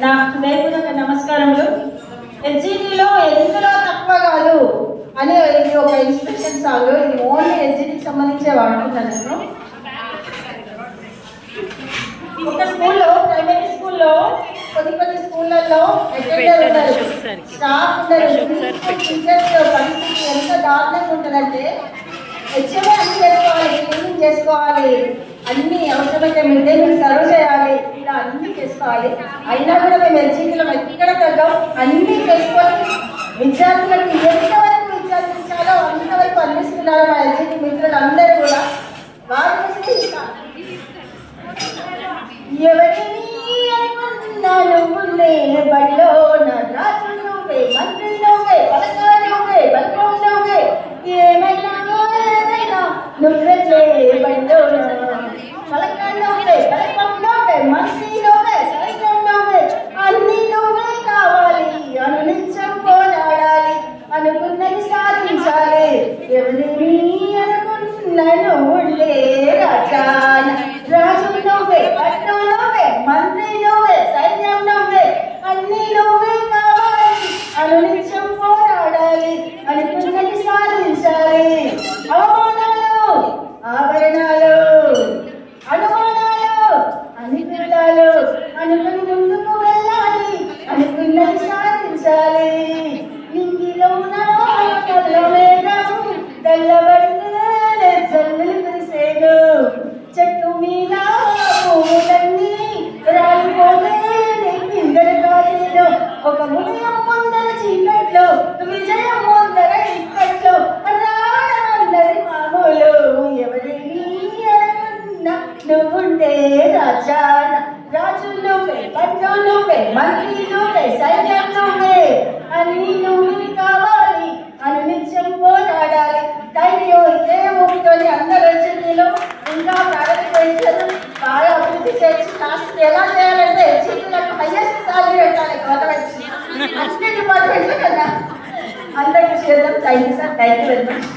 నా హృదయపూర్వక నమస్కారములు. ఎస్జిటిలో ఎందులో తక్కువ కాదు అనే ఇది ఒక ఇన్స్పిరేషన్ సాంగ్. ఇది ఓన్లీ ఎస్జిటికి సంబంధించే వాడుతున్నాను. ఒక స్కూల్లో, ప్రైమరీ స్కూల్లో, కొన్ని స్కూళ్ళల్లో అటెండర్ ఉంటారు, స్టాఫ్ ఉంటారు, టీచర్స్ పరిస్థితి ఎంత దారుణంగా ఉంటుందంటే హెచ్ఎంఏ అన్ని చేసుకోవాలి, క్లీనింగ్ చేసుకోవాలి, అన్ని అవసరమైతే మిడ్ డే మీల్ సర్వ్ చేయాలి, ఇలా అన్ని చేసుకోవాలి. అయినా కూడా మేము ఎస్జిటిలో ఎక్కడ తగ్గం, అన్ని చేసుకొని విద్యార్థులకు ఎంతవరకు విద్యార్థించాలో అంతవరకు అందిస్తున్నారు మా ఎస్జిటి మిత్రులు అందరూ కూడా. వారి ఎవరిని అనుకున్నాను ముందే బడిలో నా రాజు నువ్వే, మంత్రి నువ్వే, పలకా నువ్వే, బలకం నువ్వే, ఏమైనా ఏదైనా నువ్వే బడిలో పలకా నువ్వే, బలకం నువ్వే, మంత్రి నువ్వే, సైతం నువ్వే, అన్ని నువ్వే కావాలి, అనునిత్యం పోరాడాలి, అనుకున్నది సాధించాలి. ఎవరిని అనుకున్నాను ముందే రాజాన రాజు నువ్వే, పట్నం నువ్వే, మంత్రి నువ్వే, సైన్యం నువ్వే, అన్ని నువ్వే కావాలి, అనునిత్యం పోరాడాలి, అనుకున్నది సాధించాలి. అవమానాలు, ఆభరణాలు, అనుమానాలు, అనుకూలాలు, అనుకుని ముందుకు వెళ్ళాలి, అనుకున్నది సాధించాలి. నింగిలో కల్లో మేఘం తెల్లబడితే జల్లులు కురిసేను, చెట్టు మీద పువ్వులన్నీ రాలిపోతే పిందెలు కాసేను, ఒక ఉదయం ముందర చీకట్లో, విజయం ముందర ఇక్కట్లో, రాడమందరి మామూలు. ఎవరిని అనుకున్నా నువ్వుంటే రాజాన రాజు నువ్వే, పట్నం నువ్వే, మంత్రి నువ్వే, సైన్యం నువ్వే, అన్ని నువ్వు కావాలి, అనునిత్యం పోరాడాలి. ధైర్యం ఇదే ఊపితోని అందరూ ఎస్జిటిలో ఇంకా ప్రారంభించారు, బాగా అభివృద్ధి చేసి లాస్ట్ ఎలా చేయాలంటే ఎస్జిటిలకు హైయెస్ట్ సాలరీ పెట్టాలి గవర్నమెంట్ అన్ని డిపార్ట్మెంట్లు కదా. అందరికీ చేద్దాం. Thank you sir, thank you very much.